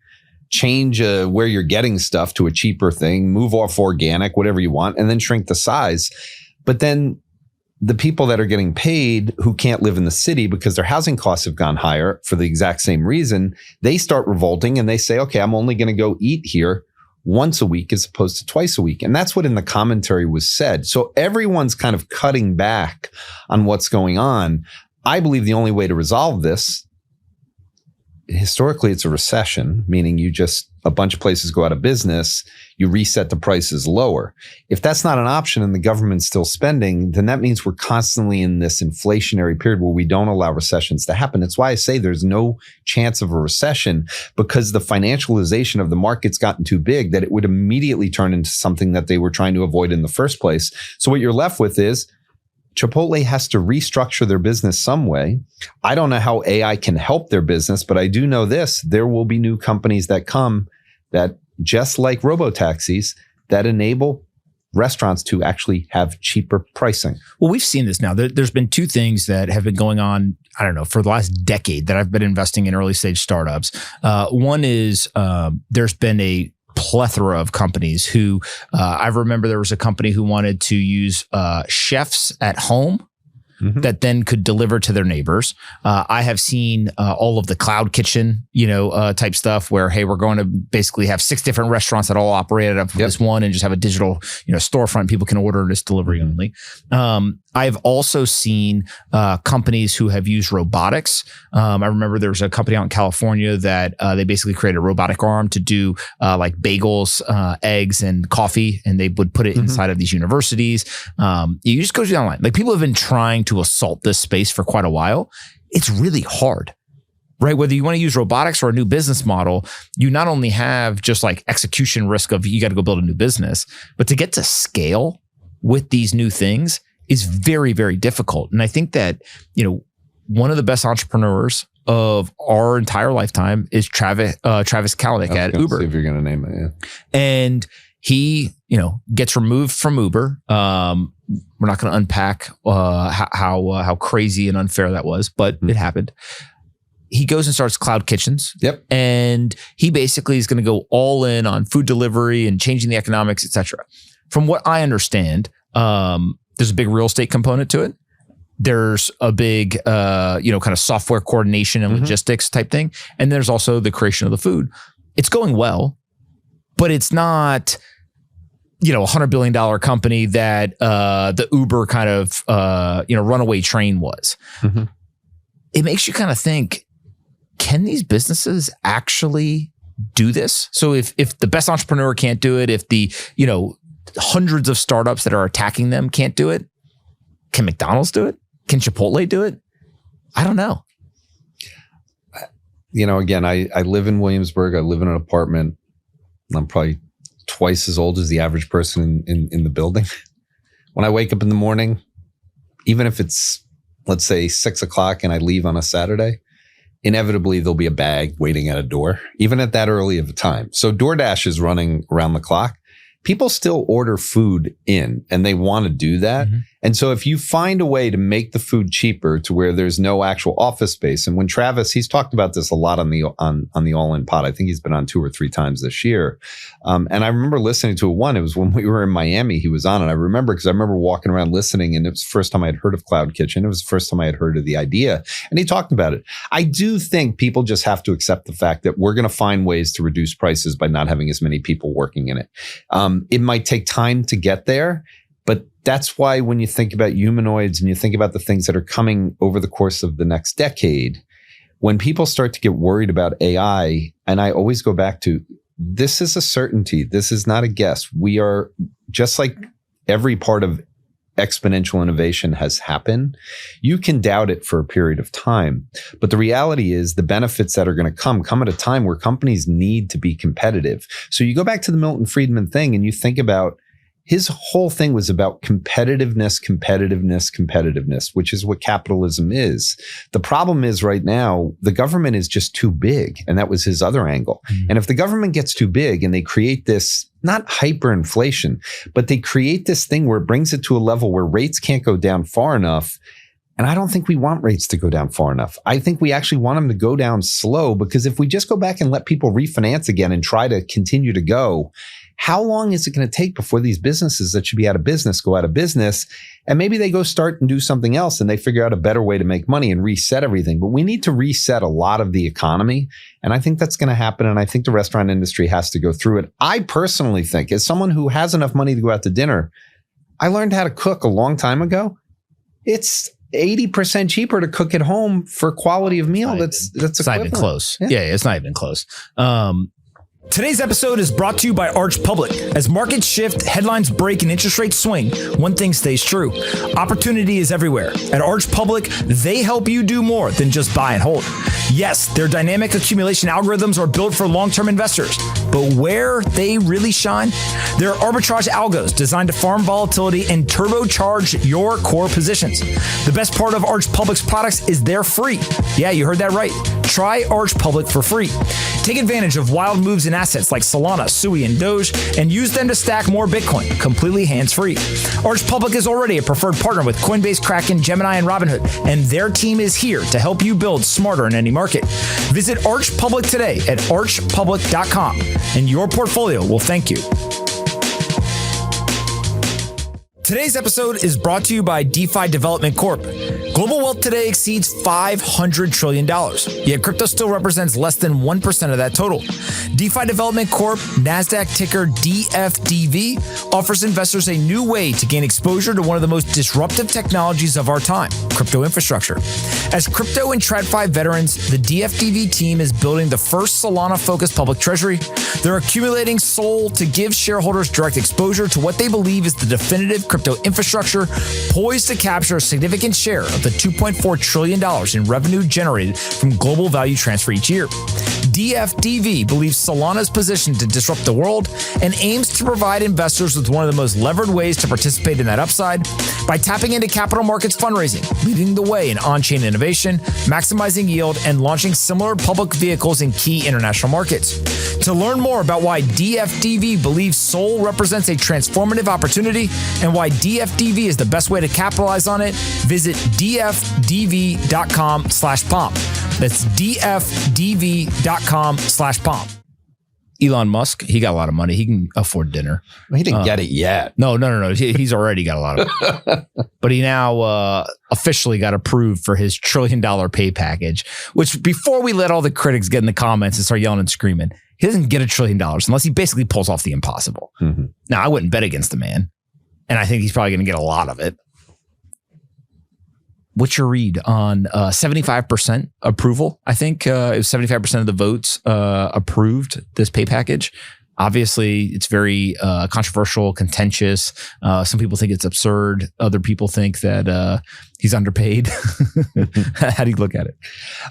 change where you're getting stuff to a cheaper thing, move off organic, whatever you want, and then shrink the size. But then the people that are getting paid who can't live in the city because their housing costs have gone higher for the exact same reason, they start revolting and they say, okay, I'm only going to go eat here once a week as opposed to twice a week. And that's what in the commentary was said. So everyone's kind of cutting back on what's going on. I believe the only way to resolve this, historically, it's a recession, meaning a bunch of places go out of business, you reset the prices lower. If that's not an option and the government's still spending, then that means we're constantly in this inflationary period where we don't allow recessions to happen. That's why I say there's no chance of a recession, because the financialization of the market's gotten too big that it would immediately turn into something that they were trying to avoid in the first place. So what you're left with is Chipotle has to restructure their business some way. I don't know how AI can help their business, but I do know this. There will be new companies that come that, just like robotaxis, that enable restaurants to actually have cheaper pricing. Well, we've seen this now. There's been two things that have been going on, I don't know, for the last decade that I've been investing in early stage startups. One is there's been a plethora of companies who, I remember there was a company who wanted to use chefs at home that then could deliver to their neighbors. I have seen all of the cloud kitchen, type stuff where, hey, we're going to basically have 6 different restaurants that all operate out of this one and just have a digital, storefront. People can order and it's delivery only. I've also seen companies who have used robotics. I remember there was a company out in California that they basically created a robotic arm to do like bagels, eggs, and coffee, and they would put it inside of these universities. You just go to the online. Like, people have been trying to assault this space for quite a while. It's really hard, right? Whether you want to use robotics or a new business model, you not only have just like execution risk of you got to go build a new business, but to get to scale with these new things is very, very difficult. And I think that, one of the best entrepreneurs of our entire lifetime is Travis Kalanick at Uber. See if you're going to name it, yeah. And he, gets removed from Uber. We're not going to unpack how crazy and unfair that was, but it happened. He goes and starts cloud kitchens. Yep. And he basically is going to go all in on food delivery and changing the economics, et cetera. From what I understand, there's a big real estate component to it. There's a big, kind of software coordination and logistics type thing. And there's also the creation of the food. It's going well, but it's not, $100 billion company that the Uber kind of, runaway train was. Mm-hmm. It makes you kind of think, can these businesses actually do this? So if the best entrepreneur can't do it, if the, hundreds of startups that are attacking them can't do it, can McDonald's do it? Can Chipotle do it? I don't know. Again, I live in Williamsburg. I live in an apartment. I'm probably twice as old as the average person in the building. When I wake up in the morning, even if it's, let's say 6:00 and I leave on a Saturday, inevitably there'll be a bag waiting at a door, even at that early of a time. So DoorDash is running around the clock. People still order food in and they want to do that. Mm-hmm. And so if you find a way to make the food cheaper to where there's no actual office space, and when Travis, he's talked about this a lot on the All In Pod. I think he's been on 2 or 3 times this year. And I remember listening to one. It was when we were in Miami, he was on. And I remember because I remember walking around listening, and it was the first time I had heard of Cloud Kitchen. It was the first time I had heard of the idea. And he talked about it. I do think people just have to accept the fact that we're going to find ways to reduce prices by not having as many people working in it. It might take time to get there, but that's why when you think about humanoids and you think about the things that are coming over the course of the next decade, when people start to get worried about AI, and I always go back to, this is a certainty. This is not a guess. We are, just like every part of exponential innovation has happened, you can doubt it for a period of time. But the reality is the benefits that are going to come at a time where companies need to be competitive. So you go back to the Milton Friedman thing and you think about, his whole thing was about competitiveness, which is what capitalism is. The problem is right now, the government is just too big. And that was his other angle. Mm-hmm. And if the government gets too big and they create this, not hyperinflation, but they create this thing where it brings it to a level where rates can't go down far enough. And I don't think we want rates to go down far enough. I think we actually want them to go down slow, because if we just go back and let people refinance again and try to continue to go, how long is it going to take before these businesses that should be out of business go out of business? And maybe they go start and do something else and they figure out a better way to make money and reset everything. But we need to reset a lot of the economy. And I think that's going to happen. And I think the restaurant industry has to go through it. I personally think, as someone who has enough money to go out to dinner, I learned how to cook a long time ago. It's 80% cheaper to cook at home for quality of meal. That's not even close. Yeah, it's not even close. Today's episode is brought to you by Arch Public. As markets shift, headlines break, and interest rates swing, one thing stays true. Opportunity is everywhere. At Arch Public, they help you do more than just buy and hold. Yes, their dynamic accumulation algorithms are built for long-term investors, but where they really shine? Their arbitrage algos designed to farm volatility and turbocharge your core positions. The best part of Arch Public's products is they're free. Yeah, you heard that right. Try Arch Public for free. Take advantage of wild moves in assets like Solana, Sui, and Doge, and use them to stack more Bitcoin, completely hands-free. Arch Public is already a preferred partner with Coinbase, Kraken, Gemini, and Robinhood, and their team is here to help you build smarter in any market. Visit Arch Public today at archpublic.com, and your portfolio will thank you. Today's episode is brought to you by DeFi Development Corp. Global wealth today exceeds $500 trillion, yet crypto still represents less than 1% of that total. DeFi Development Corp, NASDAQ ticker DFDV, offers investors a new way to gain exposure to one of the most disruptive technologies of our time, crypto infrastructure. As crypto and TradFi veterans, the DFDV team is building the first Solana-focused public treasury. They're accumulating SOL to give shareholders direct exposure to what they believe is the definitive crypto infrastructure poised to capture a significant share of the $2.4 trillion in revenue generated from global value transfer each year. DFDV believes Solana's positioned to disrupt the world and aims to provide investors with one of the most levered ways to participate in that upside by tapping into capital markets fundraising, leading the way in on-chain innovation, maximizing yield, and launching similar public vehicles in key international markets. To learn more about why DFDV believes SOL represents a transformative opportunity and why DFDV is the best way to capitalize on it, visit dfdv.com/pomp. That's dfdv.com/pomp. Elon Musk, he got a lot of money. He can afford dinner. He didn't get it yet. No. He's already got a lot of it. But he now officially got approved for his $1 trillion pay package, which before we let all the critics get in the comments and start yelling and screaming, he doesn't get $1 trillion unless he basically pulls off the impossible. Mm-hmm. Now, I wouldn't bet against the man. And I think he's probably going to get a lot of it. What's your read on 75% approval? I think it was 75% of the votes approved this pay package. Obviously, it's very controversial, contentious. Some people think it's absurd. Other people think that he's underpaid. How do you look at it?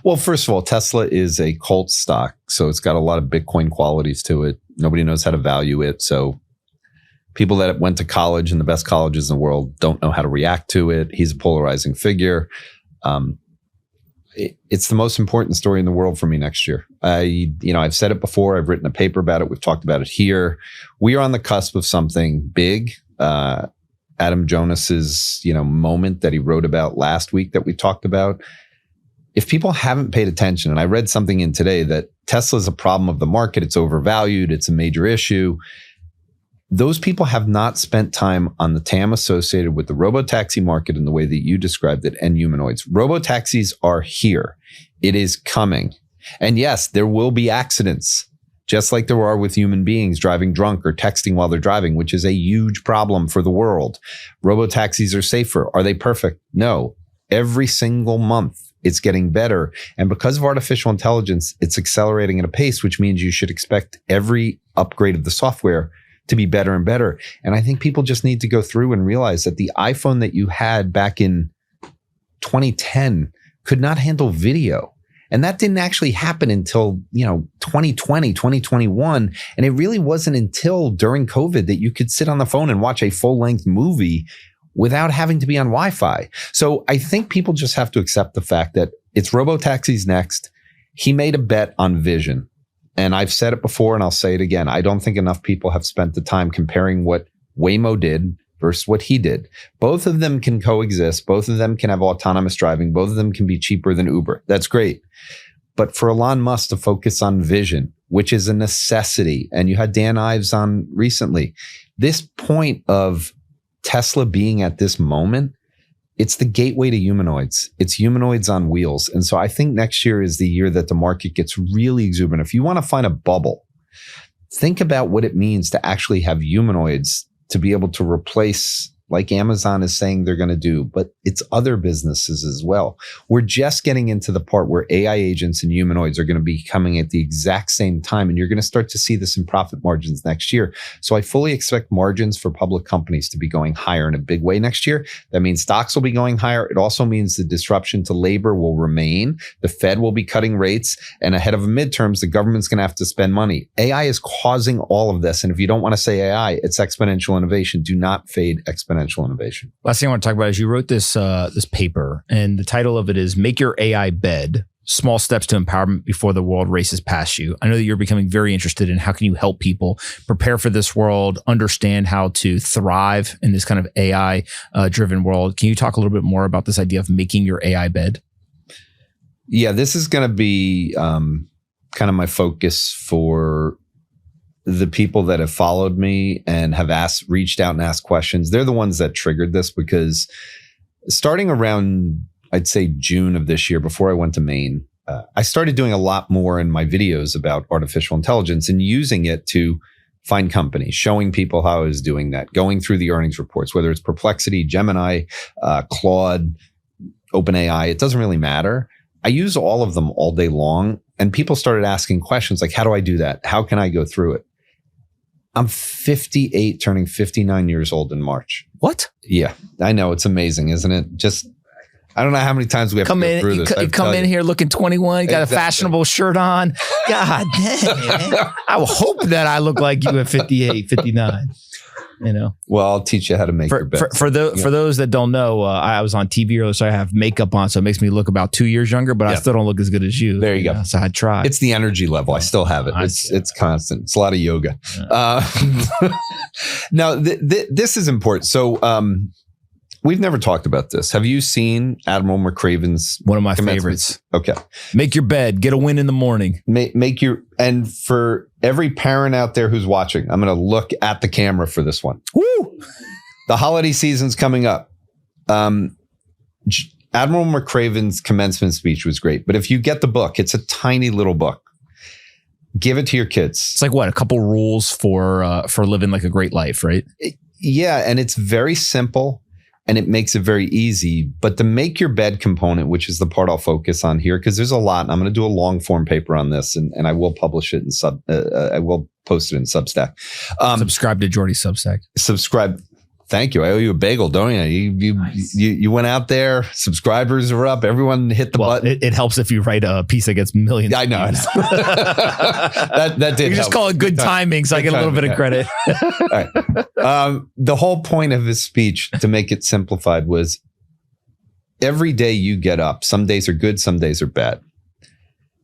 Well, first of all, Tesla is a cult stock, so it's got a lot of Bitcoin qualities to it. Nobody knows how to value it. So people that went to college in the best colleges in the world don't know how to react to it. He's a polarizing figure. It's the most important story in the world for me next year. I've said it before. I've written a paper about it. We've talked about it here. We are on the cusp of something big. Adam Jonas's, moment that he wrote about last week that we talked about. If people haven't paid attention, and I read something in today that Tesla is a problem of the market. It's overvalued. It's a major issue. Those people have not spent time on the TAM associated with the robotaxi market in the way that you described it and humanoids. Robotaxis are here. It is coming. And yes, there will be accidents, just like there are with human beings driving drunk or texting while they're driving, which is a huge problem for the world. Robotaxis are safer. Are they perfect? No. Every single month, it's getting better. And because of artificial intelligence, it's accelerating at a pace, which means you should expect every upgrade of the software to be better and better. And I think people just need to go through and realize that the iPhone that you had back in 2010 could not handle video. And that didn't actually happen until, 2020, 2021. And it really wasn't until during COVID that you could sit on the phone and watch a full-length movie without having to be on Wi-Fi. So I think people just have to accept the fact that it's robotaxis next. He made a bet on vision. And I've said it before and I'll say it again. I don't think enough people have spent the time comparing what Waymo did versus what he did. Both of them can coexist. Both of them can have autonomous driving. Both of them can be cheaper than Uber. That's great. But for Elon Musk to focus on vision, which is a necessity, and you had Dan Ives on recently, this point of Tesla being at this moment, it's the gateway to humanoids. It's humanoids on wheels. And so I think next year is the year that the market gets really exuberant. If you want to find a bubble, think about what it means to actually have humanoids to be able to replace, like Amazon is saying they're going to do, but it's other businesses as well. We're just getting into the part where AI agents and humanoids are going to be coming at the exact same time. And you're going to start to see this in profit margins next year. So I fully expect margins for public companies to be going higher in a big way next year. That means stocks will be going higher. It also means the disruption to labor will remain. The Fed will be cutting rates. And ahead of midterms, the government's going to have to spend money. AI is causing all of this. And if you don't want to say AI, it's exponential innovation. Do not fade exponential innovation. Last thing I want to talk about is you wrote this paper, and the title of it is "Make Your AI Bed: Small Steps to Empowerment Before the World Races Past You." I know that you're becoming very interested in how can you help people prepare for this world, understand how to thrive in this kind of AI driven world. Can you talk a little bit more about this idea of making your AI bed? Yeah, this is going to be kind of my focus for the people that have followed me and have reached out and asked questions. They're the ones that triggered this, because starting around, I'd say June of this year, before I went to Maine, I started doing a lot more in my videos about artificial intelligence and using it to find companies, showing people how I was doing that, going through the earnings reports, whether it's Perplexity, Gemini, Claude, OpenAI, it doesn't really matter. I use all of them all day long. And people started asking questions like, how do I do that? How can I go through it? I'm 58, turning 59 years old in March. What? Yeah, I know. It's amazing, isn't it? Just, I don't know how many times we have to go through this. You come in here looking 21, you got a fashionable shirt on. God damn, man. I hope that I look like you at 58, 59. You know. Well, I'll teach you how to make your bed. For those that don't know, I was on TV earlier, so I have makeup on, so it makes me look about 2 years younger, but I still don't look as good as you. There you go. Know, so I try. It's the energy level. I still have it. It's constant. It's a lot of yoga. Yeah. Now, this is important. So we've never talked about this. Have you seen Admiral McRaven's? One of my favorites. Okay. Make your bed. Get a win in the morning. And for every parent out there who's watching, I'm going to look at the camera for this one. Woo! The holiday season's coming up. Admiral McRaven's commencement speech was great, but if you get the book, it's a tiny little book. Give it to your kids. It's like what? A couple rules for living like a great life, right? Yeah, and it's very simple. And it makes it very easy. But the make your bed component, which is the part I'll focus on here, because there's a lot. And I'm going to do a long form paper on this, and I will publish it I will post it in Substack. Subscribe to Jordi's Substack. Subscribe. Thank you. I owe you a bagel, don't you? Nice. You went out there. Subscribers are up. Everyone hit the button. It helps if you write a piece that gets millions. I know. that did. You just call it good timing, so I get a little bit of credit. All right. The whole point of his speech, to make it simplified, was every day you get up. Some days are good. Some days are bad.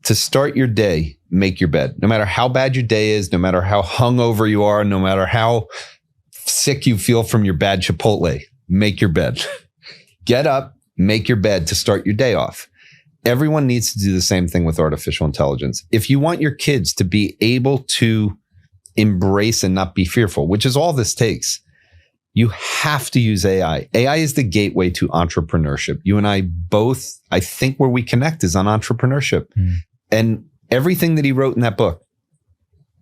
To start your day, make your bed. No matter how bad your day is, no matter how hungover you are, no matter how sick you feel from your bad Chipotle, make your bed. Get up, make your bed to start your day off. Everyone needs to do the same thing with artificial intelligence. If you want your kids to be able to embrace and not be fearful, which is all this takes, you have to use AI. AI is the gateway to entrepreneurship. You and I both, I think where we connect is on entrepreneurship. And everything that he wrote in that book,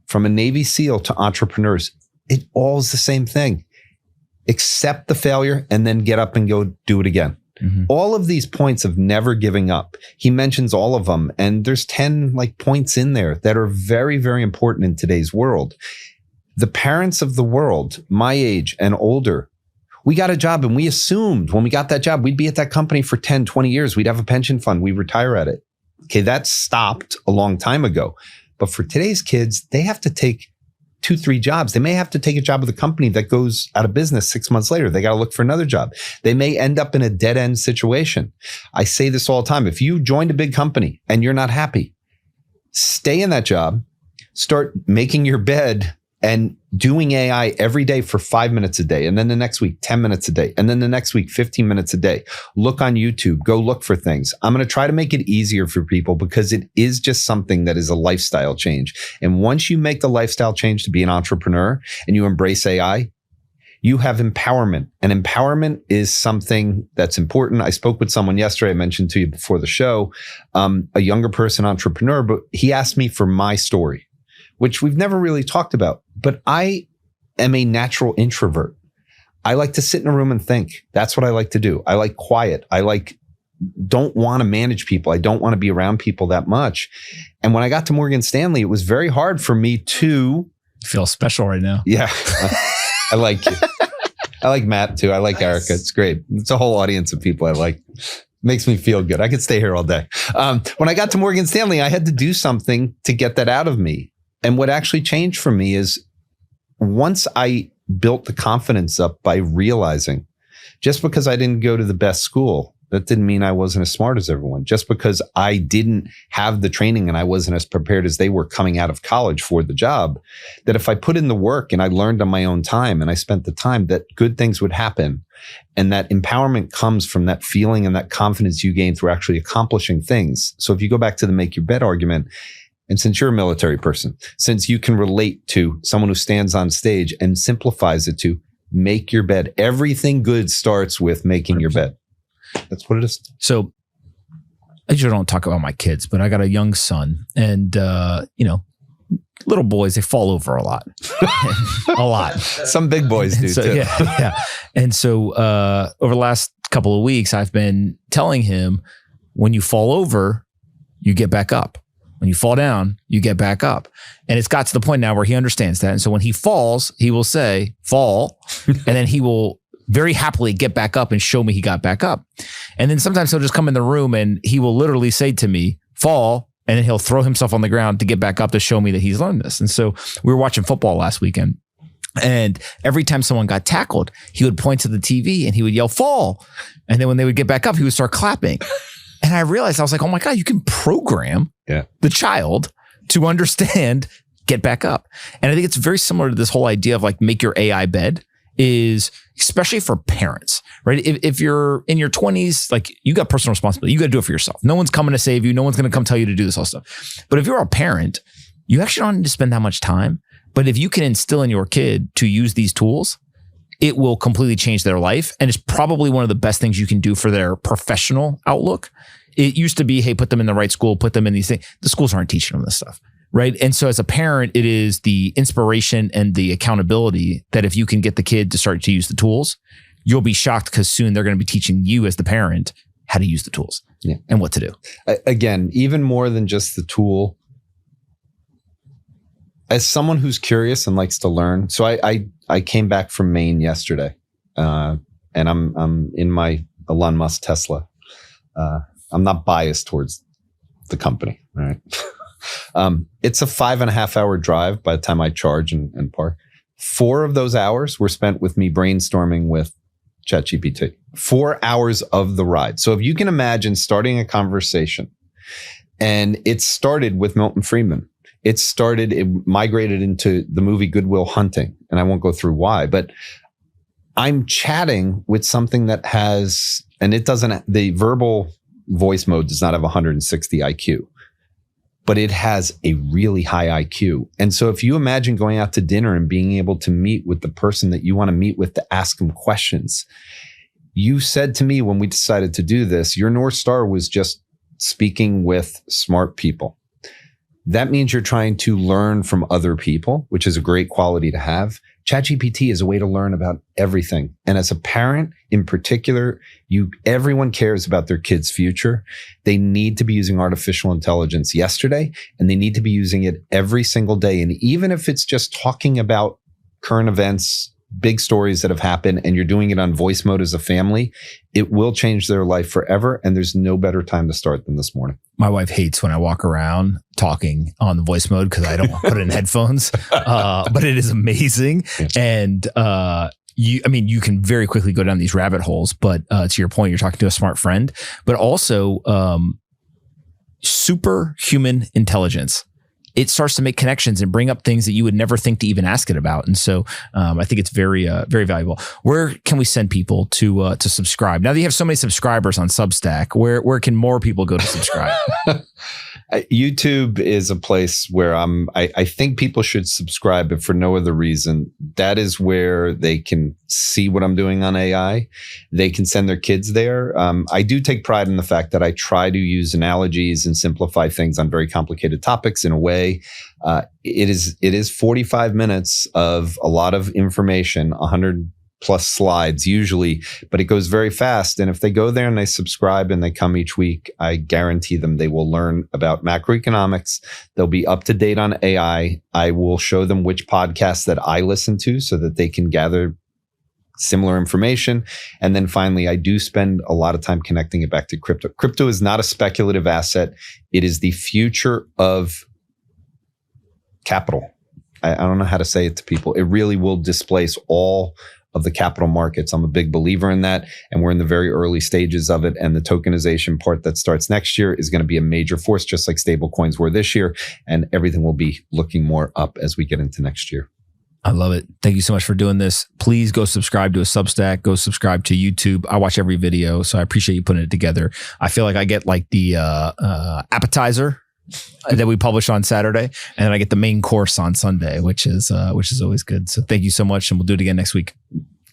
from a Navy SEAL to entrepreneurs, it all is the same thing. Accept the failure and then get up and go do it again. Mm-hmm. All of these points of never giving up. He mentions all of them. And there's 10 points in there that are very, very important in today's world. The parents of the world, my age and older, we got a job and we assumed when we got that job, we'd be at that company for 10, 20 years. We'd have a pension fund. We'd retire at it. Okay, that stopped a long time ago. But for today's kids, they have to take 2-3 jobs. They may have to take a job with a company that goes out of business 6 months later. They got to look for another job. They may end up in a dead end situation. I say this all the time. If you joined a big company and you're not happy, stay in that job, start making your bed and doing AI every day for 5 minutes a day. And then the next week, 10 minutes a day. And then the next week, 15 minutes a day. Look on YouTube, go look for things. I'm going to try to make it easier for people because it is just something that is a lifestyle change. And once you make the lifestyle change to be an entrepreneur and you embrace AI, you have empowerment. And empowerment is something that's important. I spoke with someone yesterday, I mentioned to you before the show, a younger person entrepreneur, but he asked me for my story, which we've never really talked about. But I am a natural introvert. I like to sit in a room and think. That's what I like to do. I like quiet. Don't want to manage people. I don't want to be around people that much. And when I got to Morgan Stanley, it was very hard for me to feel special right now. Yeah. I like you. I like Matt too. I like Erica. It's great. It's a whole audience of people I like. Makes me feel good. I could stay here all day. When I got to Morgan Stanley, I had to do something to get that out of me. And what actually changed for me is once I built the confidence up by realizing just because I didn't go to the best school, that didn't mean I wasn't as smart as everyone. Just because I didn't have the training and I wasn't as prepared as they were coming out of college for the job, that if I put in the work and I learned on my own time and I spent the time, that good things would happen. And that empowerment comes from that feeling and that confidence you gain through actually accomplishing things. So if you go back to the make your bed argument, and since you're a military person, since you can relate to someone who stands on stage and simplifies it to make your bed, everything good starts with making your bed. That's what it is. So I usually don't talk about my kids, but I got a young son and, little boys, they fall over a lot, a lot. Some big boys do too. Yeah. And so over the last couple of weeks, I've been telling him, when you fall over, you get back up. When you fall down, you get back up. And it's got to the point now where he understands that. And so when he falls, he will say, fall. And then he will very happily get back up and show me he got back up. And then sometimes he'll just come in the room and he will literally say to me, fall, and then he'll throw himself on the ground to get back up to show me that he's learned this. And so we were watching football last weekend. And every time someone got tackled, he would point to the TV and he would yell, fall. And then when they would get back up, he would start clapping. And I realized, I was like, oh my God, you can program the child to understand, get back up. And I think it's very similar to this whole idea of like, make your AI bed, is especially for parents, right? If you're in your 20s, like you got personal responsibility, you got to do it for yourself. No one's coming to save you. No one's going to come tell you to do this whole stuff. But if you're a parent, you actually don't need to spend that much time. But if you can instill in your kid to use these tools, it will completely change their life. And it's probably one of the best things you can do for their professional outlook. It used to be, hey, put them in the right school, put them in these things. The schools aren't teaching them this stuff, right? And so as a parent, it is the inspiration and the accountability that if you can get the kid to start to use the tools, you'll be shocked because soon they're going to be teaching you as the parent how to use the tools and what to do. Again, even more than just the tool, as someone who's curious and likes to learn. So I came back from Maine yesterday, and I'm in my Elon Musk Tesla. I'm not biased towards the company, right? It's a 5.5 hour drive by the time I charge and park. 4 of those hours were spent with me brainstorming with ChatGPT. 4 hours of the ride. So if you can imagine starting a conversation, and it started with Milton Friedman. It migrated into the movie Good Will Hunting, and I won't go through why, but I'm chatting with something that has, and it doesn't, the verbal voice mode does not have 160 IQ, but it has a really high IQ. And so if you imagine going out to dinner and being able to meet with the person that you want to meet with to ask them questions, you said to me when we decided to do this, your North Star was just speaking with smart people. That means you're trying to learn from other people, which is a great quality to have. ChatGPT is a way to learn about everything. And as a parent in particular, everyone cares about their kids' future. They need to be using artificial intelligence yesterday, and they need to be using it every single day. And even if it's just talking about current events, big stories that have happened, and you're doing it on voice mode as a family, it will change their life forever. And there's no better time to start than this morning. My wife hates when I walk around talking on the voice mode because I don't put it in headphones, but it is amazing. Yes. And you can very quickly go down these rabbit holes, but to your point, you're talking to a smart friend, but also superhuman intelligence. It starts to make connections and bring up things that you would never think to even ask it about. And so I think it's very, very valuable. Where can we send people to subscribe? Now that you have so many subscribers on Substack, where can more people go to subscribe? YouTube is a place where I think people should subscribe, but for no other reason. That is where they can see what I'm doing on AI. They can send their kids there. I do take pride in the fact that I try to use analogies and simplify things on very complicated topics in a way. It is 45 minutes of a lot of information, 100 plus slides usually, but it goes very fast. And if they go there and they subscribe and they come each week, I guarantee them they will learn about macroeconomics. They'll be up to date on AI. I will show them which podcasts that I listen to so that they can gather similar information. And then finally, I do spend a lot of time connecting it back to crypto. Crypto is not a speculative asset. It is the future of capital. I don't know how to say it to people. It really will displace all of the capital markets. I'm a big believer in that. And we're in the very early stages of it. And the tokenization part that starts next year is going to be a major force, just like stablecoins were this year. And everything will be looking more up as we get into next year. I love it. Thank you so much for doing this. Please go subscribe to a Substack. Go subscribe to YouTube. I watch every video, so I appreciate you putting it together. I feel like I get like the appetizer that we publish on Saturday, and then I get the main course on Sunday, which is always good. So thank you so much, and we'll do it again next week.